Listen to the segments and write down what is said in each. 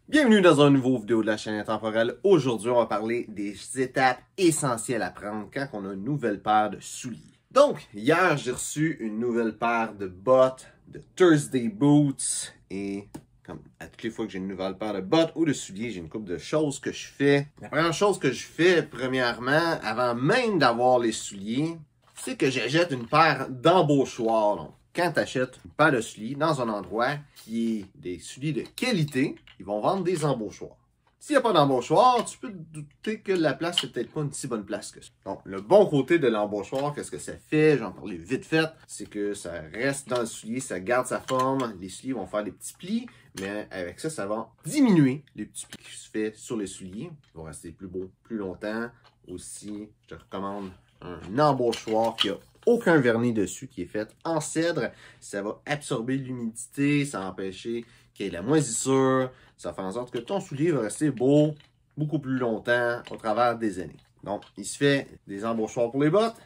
Bienvenue dans une nouvelle vidéo de la chaîne Intemporelle. Aujourd'hui, on va parler des étapes essentielles à prendre quand on a une nouvelle paire de souliers. Donc, hier, j'ai reçu une nouvelle paire de bottes, de Thursday Boots, et comme à toutes les fois que j'ai une nouvelle paire de bottes ou de souliers, j'ai une couple de choses que je fais. La première chose que je fais, premièrement, avant même d'avoir les souliers, c'est que j'achète une paire d'embauchoirs. Donc, quand tu achètes une paire de souliers dans un endroit qui est des souliers de qualité, ils vont vendre des embauchoirs. S'il n'y a pas d'embauchoir, tu peux te douter que la place n'est peut-être pas une si bonne place que ça. Donc, le bon côté de l'embauchoir, qu'est-ce que ça fait? J'en parlais vite fait. C'est que ça reste dans le soulier, ça garde sa forme. Les souliers vont faire des petits plis, mais avec ça, ça va diminuer les petits plis qui se fait sur les souliers. Ils vont rester plus beaux plus longtemps. Aussi, je te recommande un embauchoir qui a aucun vernis dessus, qui est fait en cèdre. Ça va absorber l'humidité, ça va empêcher qu'il y ait de la moisissure. Ça fait en sorte que ton soulier va rester beau beaucoup plus longtemps au travers des années. Donc, il se fait des embauchoirs pour les bottes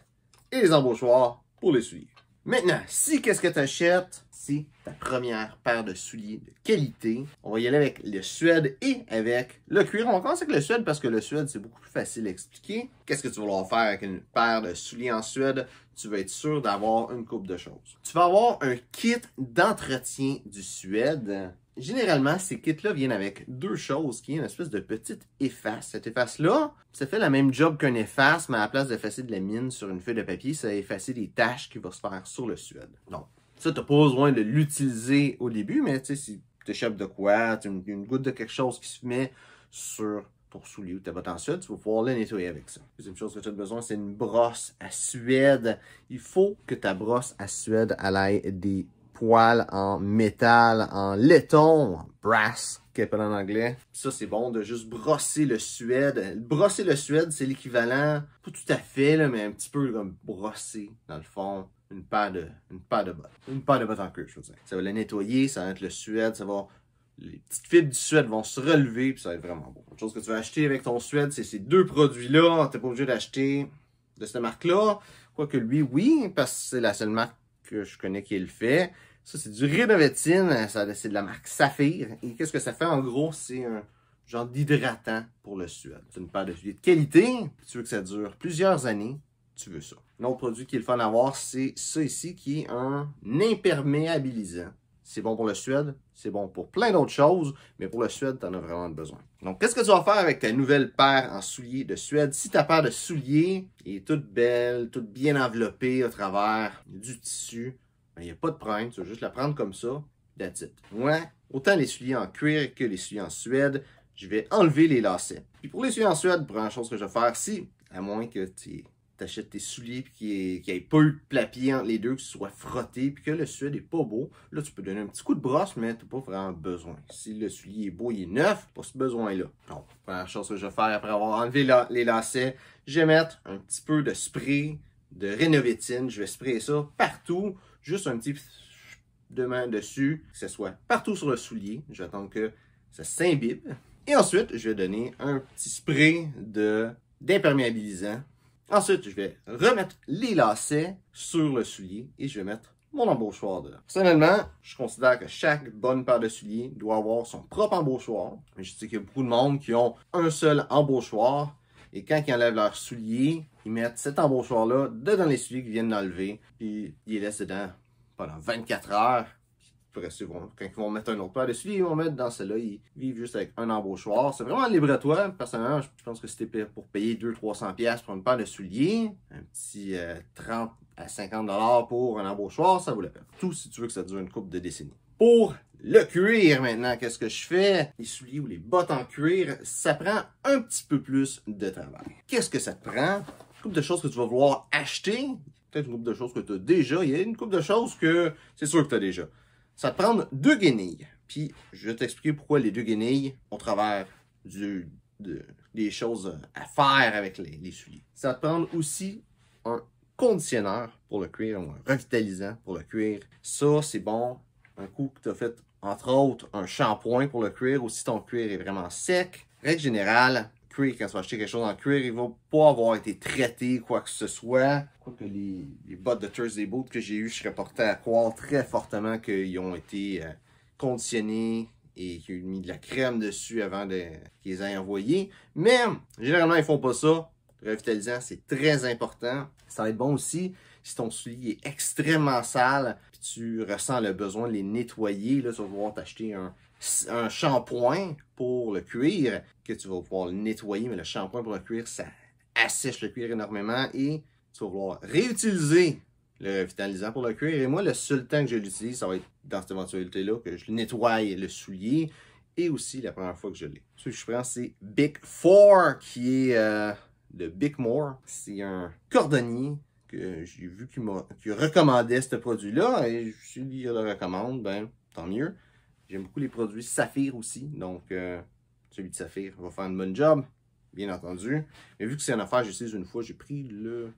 et des embauchoirs pour les souliers. Maintenant, si qu'est-ce que tu achètes, c'est ta première paire de souliers de qualité. On va y aller avec le suède et avec le cuir. On va commencer avec le suède parce que le suède, c'est beaucoup plus facile à expliquer. Qu'est-ce que tu vas vouloir faire avec une paire de souliers en suède? Tu vas être sûr d'avoir une couple de choses. Tu vas avoir un kit d'entretien du suède. Généralement, ces kits-là viennent avec deux choses, qui est une espèce de petite efface. Cette efface-là, ça fait la même job qu'un efface, mais à la place d'effacer de la mine sur une feuille de papier, ça va effacer des taches qui vont se faire sur le suède. Donc, ça, tu n'as pas besoin de l'utiliser au début, mais tu sais, si tu échappes de quoi, tu as une goutte de quelque chose qui se met sur ton soulier ou ta botte en suède, tu vas pouvoir le nettoyer avec ça. Deuxième chose que tu as besoin, c'est une brosse à suède. Il faut que ta brosse à suède ait des poils en métal, en laiton, en brass, qu'on appelle en anglais. Ça, c'est bon de juste brosser le suède. Brosser le suède, c'est l'équivalent, pas tout à fait, là, mais un petit peu comme brosser, dans le fond, une paire de bottes. Une paire de bottes en cuir, je veux dire. Ça va le nettoyer, ça va être le suède, ça va... Les petites fibres du suède vont se relever, puis ça va être vraiment beau. Une chose que tu vas acheter avec ton suède, c'est ces deux produits-là. Tu n'es pas obligé d'acheter de cette marque-là. Quoique lui, oui, parce que c'est la seule marque que je connais qui le fait. Ça, c'est du Rénovétine, c'est de la marque Saphir. Et qu'est-ce que ça fait? En gros, c'est un genre d'hydratant pour le suède. C'est une paire de souliers de qualité, puis tu veux que ça dure plusieurs années, tu veux ça. L'autre produit qui est le fun à avoir, c'est ça ici, qui est un imperméabilisant. C'est bon pour le suède, c'est bon pour plein d'autres choses, mais pour le suède, tu en as vraiment besoin. Donc, qu'est-ce que tu vas faire avec ta nouvelle paire en souliers de suède? Si ta paire de souliers est toute belle, toute bien enveloppée à travers du tissu, il n'y a pas de problème, tu vas juste la prendre comme ça, that's it. Moi, autant les souliers en cuir que les souliers en suède, je vais enlever les lacets. Puis pour les souliers en suède, première chose que je vais faire, si, à moins que tu achètes tes souliers et qu'il n'y ait pas eu de plapier entre les deux, que ce soit frotté puis que le suède n'est pas beau, là tu peux donner un petit coup de brosse, mais tu n'as pas vraiment besoin. Si le soulier est beau, il est neuf, pas ce besoin-là. Donc, première chose que je vais faire après avoir enlevé les lacets, je vais mettre un petit peu de spray de Rénovétine. Je vais sprayer ça partout. Juste un petit de main dessus, que ce soit partout sur le soulier. Je vais attendre que ça s'imbibe. Et ensuite, je vais donner un petit spray d'imperméabilisant. Ensuite, je vais remettre les lacets sur le soulier et je vais mettre mon embauchoir dedans. Personnellement, je considère que chaque bonne paire de souliers doit avoir son propre embauchoir. Mais je sais qu'il y a beaucoup de monde qui ont un seul embauchoir. Et quand ils enlèvent leurs souliers, ils mettent cet embauchoir-là dedans les souliers qu'ils viennent d'enlever. Puis ils les laissent dedans pendant 24 heures. Puis quand ils vont mettre un autre paire de souliers, ils vont mettre dans celle-là. Ils vivent juste avec un embauchoir. C'est vraiment libre à toi. Personnellement, je pense que c'était pour payer 200-300$ pour une paire de souliers, un petit 30 à 50$ pour un embauchoir, ça vaut la peine. Tout si tu veux que ça dure une couple de décennies. Pour le cuir, maintenant, qu'est-ce que je fais? Les souliers ou les bottes en cuir, ça prend un petit peu plus de travail. Qu'est-ce que ça te prend? Une couple de choses que tu vas vouloir acheter. Peut-être une couple de choses que tu as déjà. Il y a une couple de choses que c'est sûr que tu as déjà. Ça va te prendre 2 guenilles. Puis, je vais t'expliquer pourquoi les 2 guenilles au travers des choses à faire avec les souliers. Ça va te prendre aussi un conditionneur pour le cuir, ou un revitalisant pour le cuir. Ça, c'est bon. Un coup que tu as fait, entre autres, un shampoing pour le cuir, ou si ton cuir est vraiment sec. Règle générale, cuir, quand tu vas acheter quelque chose en cuir, il ne va pas avoir été traité, quoi que ce soit. Quoique les bottes de Thursday Boots que j'ai eues, je serais porté à croire très fortement qu'ils ont été conditionnés et qui ont mis de la crème dessus avant qu'ils les aient envoyés. Mais généralement, ils font pas ça. Le revitalisant, c'est très important. Ça va être bon aussi si ton soulier est extrêmement sale et tu ressens le besoin de les nettoyer. Là, tu vas pouvoir t'acheter un shampoing pour le cuir que tu vas pouvoir le nettoyer. Mais le shampoing pour le cuir, ça assèche le cuir énormément et tu vas pouvoir réutiliser le revitalisant pour le cuir. Et moi, le seul temps que je l'utilise, ça va être dans cette éventualité-là, que je nettoie le soulier et aussi la première fois que je l'ai. Ce que je prends, c'est Bic 4 qui est de Bicmore. C'est un cordonnier que j'ai vu qui recommandait ce produit-là et si il le recommande, ben tant mieux. J'aime beaucoup les produits Saphir aussi, donc celui de Saphir va faire une bonne job, bien entendu. Mais vu que c'est une affaire, j'utilise une fois, j'ai pris le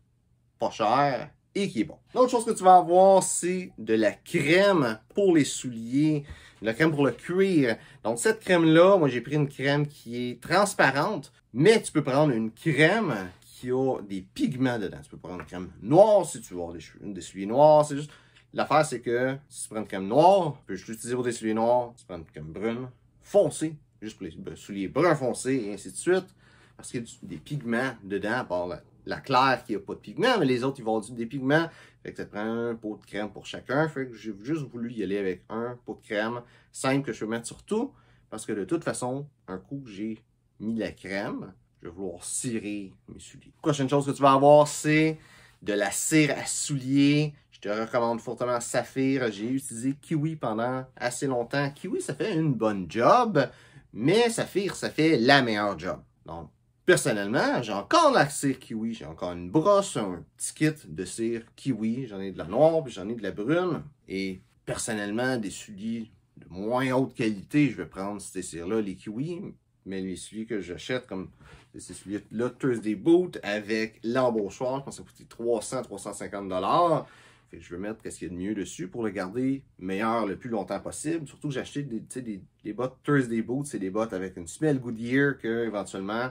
pas cher et qui est bon. L'autre chose que tu vas avoir, c'est de la crème pour les souliers, de la crème pour le cuir. Donc cette crème-là, moi j'ai pris une crème qui est transparente, mais tu peux prendre une crème qui a des pigments dedans. Tu peux prendre une crème noire si tu veux avoir des souliers noirs. C'est juste l'affaire, c'est que si tu prends une crème noire, tu peux juste l'utiliser pour des souliers noirs. Tu prends une crème brune foncée, juste pour les souliers bruns foncés et ainsi de suite. Parce qu'il y a des pigments dedans, à part la claire qui n'a pas de pigments, mais les autres, ils vont avoir des pigments. Fait que ça te prend un pot de crème pour chacun. Fait que j'ai juste voulu y aller avec un pot de crème simple que je peux mettre sur tout. Parce que de toute façon, un coup que j'ai mis la crème, je vais vouloir cirer mes souliers. Prochaine chose que tu vas avoir, c'est de la cire à souliers. Je te recommande fortement Saphir. J'ai utilisé Kiwi pendant assez longtemps. Kiwi, ça fait une bonne job, mais Saphir, ça fait la meilleure job. Donc, personnellement, j'ai encore de la cire Kiwi. J'ai encore une brosse, un petit kit de cire Kiwi. J'en ai de la noire, puis j'en ai de la brune. Et personnellement, des souliers de moins haute qualité, je vais prendre ces cires-là, les Kiwi. Mais les souliers que j'achète, comme ces souliers-là, Thursday Boot, avec l'embauchoir, je pense que ça coûte 300-350 $. Fait que je vais mettre ce qu'il y a de mieux dessus pour le garder meilleur le plus longtemps possible. Surtout que j'ai acheté des bottes Thursday Boot, c'est des bottes avec une semelle Goodyear que éventuellement,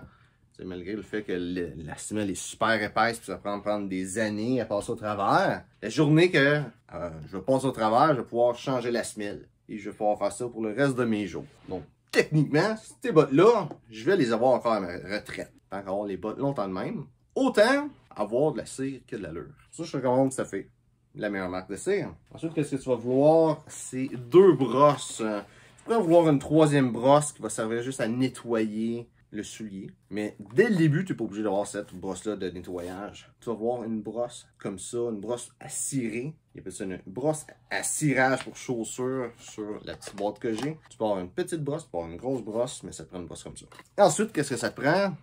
malgré le fait que la semelle est super épaisse, puis ça va prendre des années à passer au travers, la journée que je vais passer au travers, je vais pouvoir changer la semelle. Et je vais pouvoir faire ça pour le reste de mes jours. Donc, techniquement, ces bottes-là, je vais les avoir encore à ma retraite. Tant qu'avoir les bottes longtemps de même, autant avoir de la cire que de l'allure. Ça, je recommande ça fait la meilleure marque de cire. Ensuite, qu'est-ce que tu vas vouloir? C'est 2 brosses. Tu pourrais vouloir une 3e brosse qui va servir juste à nettoyer le soulier. Mais dès le début, tu n'es pas obligé d'avoir cette brosse-là de nettoyage. Tu vas voir une brosse comme ça, une brosse à cirer. Il appelle ça une brosse à cirage pour chaussures sur la petite boîte que j'ai. Tu peux avoir une petite brosse, tu peux avoir une grosse brosse, mais ça te prend une brosse comme ça. Et ensuite, qu'est-ce que ça te prend?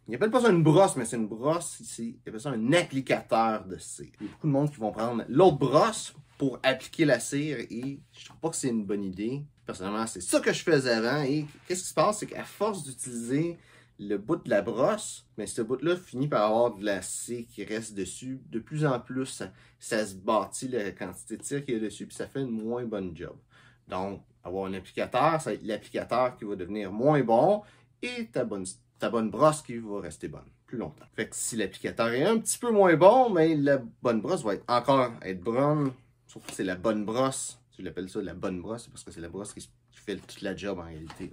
Il n'appelle pas ça une brosse, mais c'est une brosse ici. Il appelle ça un applicateur de cire. Il y a beaucoup de monde qui vont prendre l'autre brosse pour appliquer la cire et je trouve pas que c'est une bonne idée. Personnellement, c'est ça que je faisais avant et qu'est-ce qui se passe, c'est qu'à force d'utiliser le bout de la brosse, mais ce bout-là finit par avoir de la cire qui reste dessus. De plus en plus, ça se bâtit la quantité de cire qu'il y a dessus, puis ça fait une moins bonne job. Donc, avoir un applicateur, ça va être l'applicateur qui va devenir moins bon et ta bonne brosse qui va rester bonne plus longtemps. Fait que si l'applicateur est un petit peu moins bon, mais la bonne brosse va encore être brune. Surtout que c'est la bonne brosse. Je l'appelle ça la bonne brosse, parce que c'est la brosse qui fait toute la job en réalité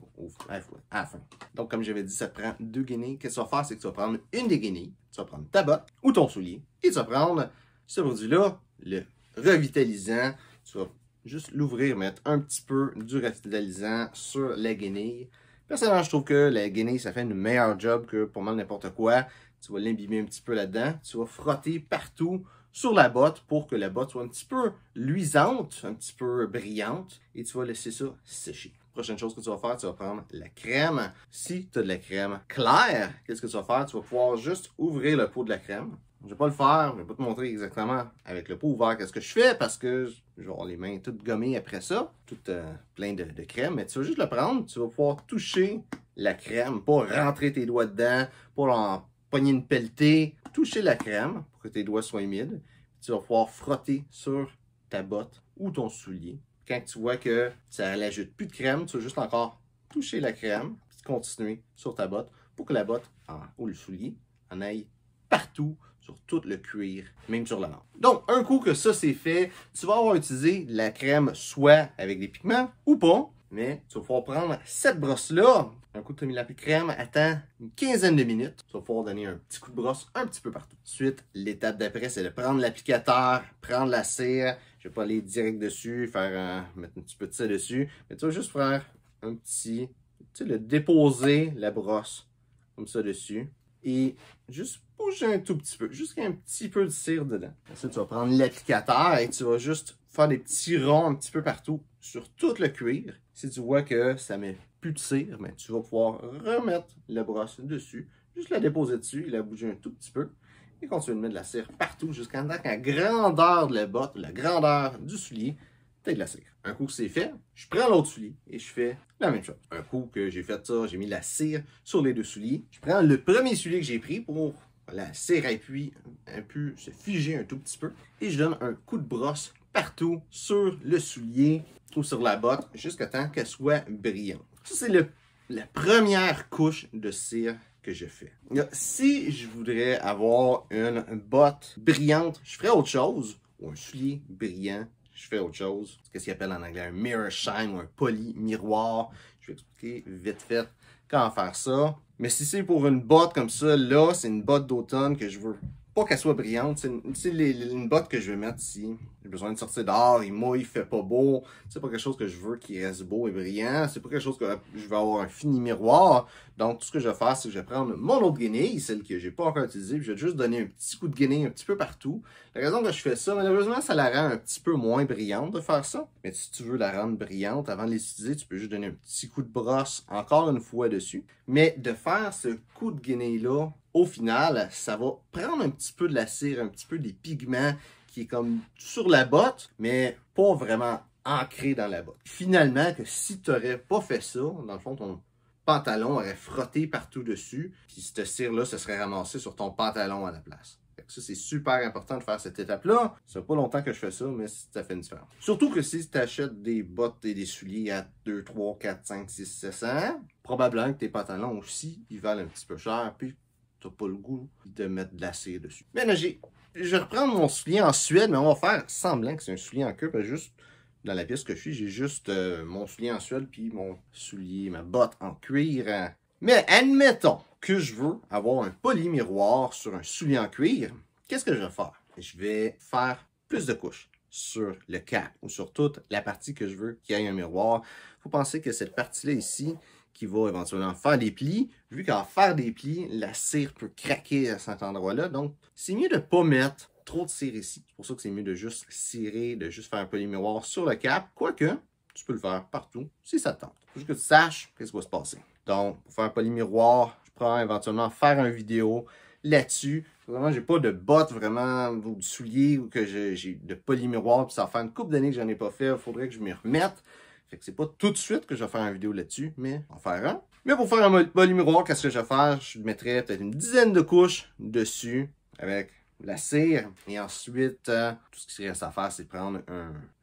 à la fin. Donc, comme j'avais dit, ça te prend 2 guenilles. Qu'est-ce que tu vas faire, c'est que tu vas prendre une des guenilles, tu vas prendre ta botte ou ton soulier, et tu vas prendre ce produit-là, le revitalisant. Tu vas juste l'ouvrir, mettre un petit peu du revitalisant sur la guenille. Personnellement, je trouve que la guenille, ça fait une meilleure job que pour mal n'importe quoi. Tu vas l'imbiber un petit peu là-dedans. Tu vas frotter partout sur la botte pour que la botte soit un petit peu luisante, un petit peu brillante. Et tu vas laisser ça sécher. Prochaine chose que tu vas faire, tu vas prendre la crème. Si tu as de la crème claire, qu'est-ce que tu vas faire? Tu vas pouvoir juste ouvrir le pot de la crème. Je ne vais pas le faire, je ne vais pas te montrer exactement avec le pot ouvert qu'est-ce que je fais parce que je vais avoir les mains toutes gommées après ça, toutes plein de crème. Mais tu vas juste le prendre, tu vas pouvoir toucher la crème, pas rentrer tes doigts dedans, pas en pogner une pelletée, toucher la crème pour que tes doigts soient humides. Tu vas pouvoir frotter sur ta botte ou ton soulier. Quand tu vois que ça n'ajoute plus de crème, tu vas juste encore toucher la crème, puis continuer sur ta botte pour que la botte ou le soulier en aille partout sur tout le cuir, même sur la lampe. Donc, un coup que ça c'est fait, tu vas avoir utilisé la crème soit avec des pigments ou pas. Mais tu vas pouvoir prendre cette brosse-là, un coup de thermolapis crème, attends une quinzaine de minutes. Tu vas pouvoir donner un petit coup de brosse un petit peu partout. Ensuite, l'étape d'après, c'est de prendre l'applicateur, prendre la cire. Je vais pas aller direct dessus, mettre un petit peu de ça dessus. Mais tu vas juste faire un petit, tu sais, le déposer la brosse comme ça dessus. Et juste bouger un tout petit peu, jusqu'à un petit peu de cire dedans. Ensuite, tu vas prendre l'applicateur et tu vas juste faire des petits ronds un petit peu partout sur tout le cuir. Si tu vois que ça met plus de cire, ben, tu vas pouvoir remettre la brosse dessus, juste la déposer dessus et la bouger un tout petit peu. Et continuer de mettre de la cire partout jusqu'à temps que la grandeur de la botte, la grandeur du soulier, t'as de la cire. Un coup que c'est fait, je prends l'autre soulier et je fais la même chose. Un coup que j'ai fait ça, j'ai mis la cire sur les deux souliers. Je prends le premier soulier que j'ai pris pour la cire appuie un peu se figer un tout petit peu et je donne un coup de brosse partout sur le soulier ou sur la botte jusqu'à temps qu'elle soit brillante. Ça, c'est la première couche de cire que je fais. Là, si je voudrais avoir une botte brillante, je ferais autre chose, ou un soulier brillant, je fais autre chose. Qu'est-ce qu'ils appellent en anglais un mirror shine ou un poly miroir. Je vais expliquer vite fait comment faire ça. Mais si c'est pour une botte comme ça, là, c'est une botte d'automne que je veux pas qu'elle soit brillante. C'est une botte que je vais mettre si j'ai besoin de sortir dehors, il mouille, il fait pas beau. C'est pas quelque chose que je veux qui reste beau et brillant. C'est pas quelque chose que je vais avoir un fini miroir. Donc, tout ce que je vais faire, c'est que je vais prendre mon autre guenille, celle que j'ai pas encore utilisée, puis je vais juste donner un petit coup de guenille un petit peu partout. La raison que je fais ça, malheureusement, ça la rend un petit peu moins brillante de faire ça. Mais si tu veux la rendre brillante avant de l'utiliser, tu peux juste donner un petit coup de brosse encore une fois dessus. Mais de faire ce coup de guenille-là, au final, ça va prendre un petit peu de la cire, un petit peu des pigments qui est comme sur la botte, mais pas vraiment ancré dans la botte. Finalement, que si tu n'aurais pas fait ça, dans le fond, ton pantalon aurait frotté partout dessus, puis cette cire-là se serait ramassée sur ton pantalon à la place. Ça, c'est super important de faire cette étape-là. Ça fait pas longtemps que je fais ça, mais ça fait une différence. Surtout que si tu achètes des bottes et des souliers à 2, 3, 4, 5, 6, 700, probablement que tes pantalons aussi, ils valent un petit peu cher, puis tu n'as pas le goût de mettre de la cire dessus. Mais là, je reprends mon soulier en suède, mais on va faire semblant que c'est un soulier en queue, parce que juste dans la pièce que je suis, j'ai juste mon soulier en suède, puis mon soulier, ma botte en cuir. Mais admettons que je veux avoir un poly-miroir sur un soulier en cuir. Qu'est-ce que je vais faire? Je vais faire plus de couches sur le cap ou sur toute la partie que je veux qu'il y ait un miroir. Il faut penser que cette partie-là ici, qui va éventuellement faire des plis, vu qu'en faire des plis, la cire peut craquer à cet endroit-là. Donc, c'est mieux de ne pas mettre trop de cire ici. C'est pour ça que c'est mieux de juste cirer, de juste faire un poly-miroir sur le cap. Quoique, tu peux le faire partout si ça te tente. Faut juste que tu saches qu'est-ce qui va se passer. Donc, pour faire un poly-miroir, je prends éventuellement faire une vidéo là-dessus. Vraiment, j'ai pas de bottes vraiment, ou de souliers, ou que j'ai de poly-miroir, puis ça va faire une couple d'années que j'en ai pas fait. Il faudrait que je m'y remette. Fait que c'est pas tout de suite que je vais faire une vidéo là-dessus, mais en faire un. Mais pour faire un poly-miroir, qu'est-ce que je vais faire? Je mettrais peut-être une dizaine de couches dessus avec la cire. Et ensuite, tout ce qui reste à faire, c'est prendre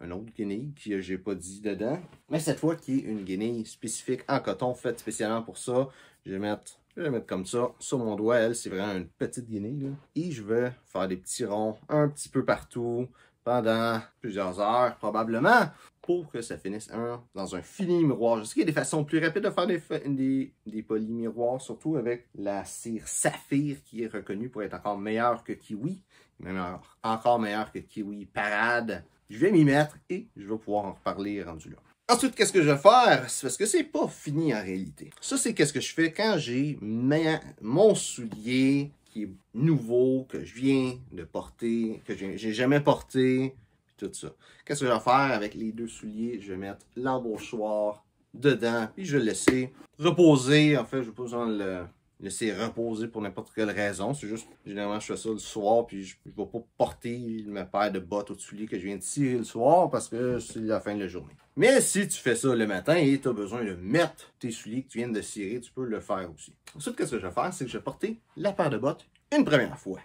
un autre guenille que j'ai pas dit dedans. Mais cette fois, qui est une guenille spécifique en coton, faite spécialement pour ça. Je vais mettre comme ça sur mon doigt. Elle, c'est vraiment une petite guenille, là. Et je vais faire des petits ronds un petit peu partout pendant plusieurs heures, probablement, pour que ça finisse dans un fini miroir. Je sais qu'il y a des façons plus rapides de faire des poly-miroirs, surtout avec la cire saphir qui est reconnue pour être encore meilleure que Kiwi, même encore meilleure que Kiwi Parade. Je vais m'y mettre et je vais pouvoir en reparler rendu là. Ensuite, qu'est-ce que je vais faire? C'est parce que c'est pas fini en réalité. Ça, c'est qu'est-ce que je fais quand j'ai mon soulier qui est nouveau, que je viens de porter, que j'ai jamais porté, puis tout ça. Qu'est-ce que je vais faire avec les deux souliers? Je vais mettre l'embauchoir dedans, puis je vais le laisser reposer. En fait, je vais pas besoin de le laisser reposer pour n'importe quelle raison. C'est juste, généralement, je fais ça le soir, puis je ne vais pas porter ma paire de bottes ou de souliers que je viens de tirer le soir parce que c'est la fin de la journée. Mais si tu fais ça le matin et tu as besoin de mettre tes souliers que tu viens de cirer, tu peux le faire aussi. Ensuite, qu'est-ce que je vais faire? C'est que je vais porter la paire de bottes une première fois.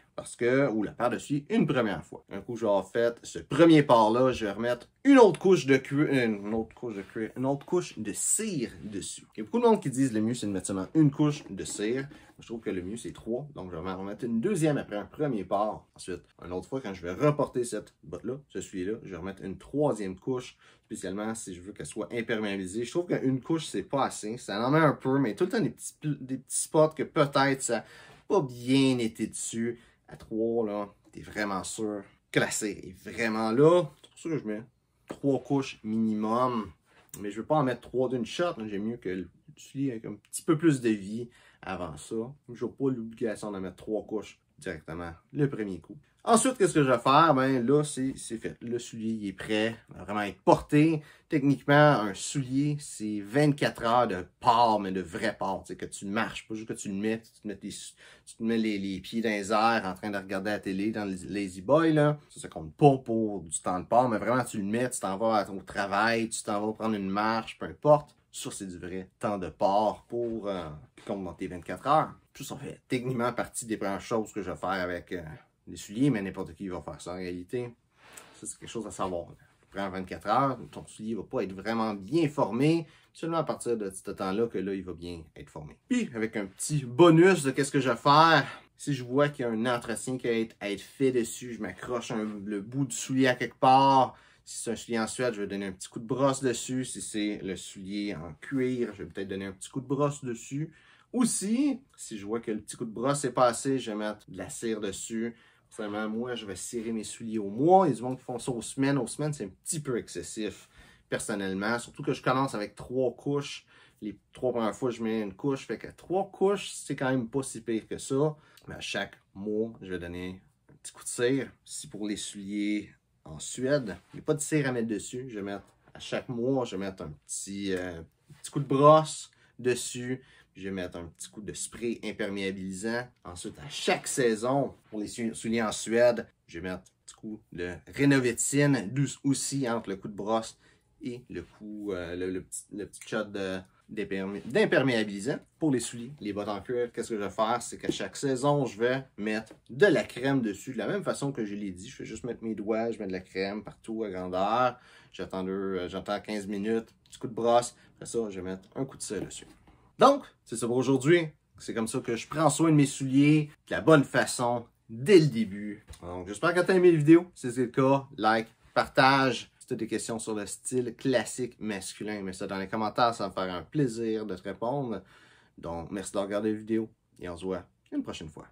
Ou la paire de souliers une première fois. Un coup, je vais avoir fait ce premier part-là, je vais remettre une autre couche de cuir, une autre couche de cire dessus. Il y a beaucoup de monde qui disent le mieux, c'est de mettre seulement une couche de cire. Je trouve que le mieux, c'est 3. Donc, je vais en remettre une deuxième après un premier part. Ensuite, une autre fois, quand je vais reporter cette botte-là, ce soulier-là, je vais remettre une troisième couche spécialement si je veux qu'elle soit imperméabilisée. Je trouve qu'une couche, c'est pas assez. Ça en met un peu, mais tout le temps des petits spots que peut-être ça n'a pas bien été dessus. À 3, là, t'es vraiment sûr que la cire est vraiment là. C'est pour ça que je mets 3 couches minimum. Mais je ne veux pas en mettre 3 d'une shot. J'aime mieux que le soulier ait un petit peu plus de vie avant ça. Je n'ai pas l'obligation de mettre 3 couches directement le premier coup. Ensuite, qu'est-ce que je vais faire? Ben là, c'est fait. Le soulier il est prêt à vraiment être porté. Techniquement, un soulier, c'est 24 heures de port, mais de vrai port. Tu sais, que tu marches, pas juste que tu le mets, tu te mets les pieds dans les airs en train de regarder la télé dans le Lazy Boy. Là. Ça compte pas pour du temps de port, mais vraiment, tu le mets, tu t'en vas au travail, tu t'en vas prendre une marche, peu importe. Ça, c'est du vrai temps de port pour compte dans tes 24 heures. Tout ça fait techniquement partie des premières choses que je vais faire avec les souliers, mais n'importe qui va faire ça en réalité. Ça, c'est quelque chose à savoir. Après 24 heures, ton soulier ne va pas être vraiment bien formé. Seulement à partir de ce temps-là que là, il va bien être formé. Puis, avec un petit bonus de qu'est-ce que je vais faire, si je vois qu'il y a un entretien qui va être fait dessus, je m'accroche le bout du soulier à quelque part. Si c'est un soulier en suède, je vais donner un petit coup de brosse dessus. Si c'est le soulier en cuir, je vais peut-être donner un petit coup de brosse dessus. Aussi, si je vois que le petit coup de brosse est passé, je vais mettre de la cire dessus. Personnellement, moi, je vais cirer mes souliers au mois. Il y a du monde qui font ça aux semaines. Aux semaines, c'est un petit peu excessif, personnellement. Surtout que je commence avec 3 couches. Les 3 premières fois, je mets une couche. Fait que 3 couches, c'est quand même pas si pire que ça. Mais à chaque mois, je vais donner un petit coup de cire. Si pour les souliers en Suède, il n'y a pas de cire à mettre dessus. Je vais mettre, à chaque mois, je vais mettre un petit coup de brosse dessus. Je vais mettre un petit coup de spray imperméabilisant. Ensuite, à chaque saison, pour les souliers en Suède, je vais mettre un petit coup de Rénovétine aussi entre le coup de brosse et le coup, le petit shot d'imperméabilisant. Pour les souliers, les bottes en cuir, qu'est-ce que je vais faire? C'est qu'à chaque saison, je vais mettre de la crème dessus. De la même façon que je l'ai dit, je fais juste mettre mes doigts, je mets de la crème partout à grandeur. J'attends 15 minutes, petit coup de brosse. Après ça, je vais mettre un coup de cire dessus. Donc, c'est ça pour aujourd'hui. C'est comme ça que je prends soin de mes souliers de la bonne façon dès le début. Donc, j'espère que tu as aimé la vidéo. Si c'est le cas, like, partage. Si tu as des questions sur le style classique masculin, mets ça dans les commentaires. Ça va me faire un plaisir de te répondre. Donc, merci de regarder la vidéo et on se voit une prochaine fois.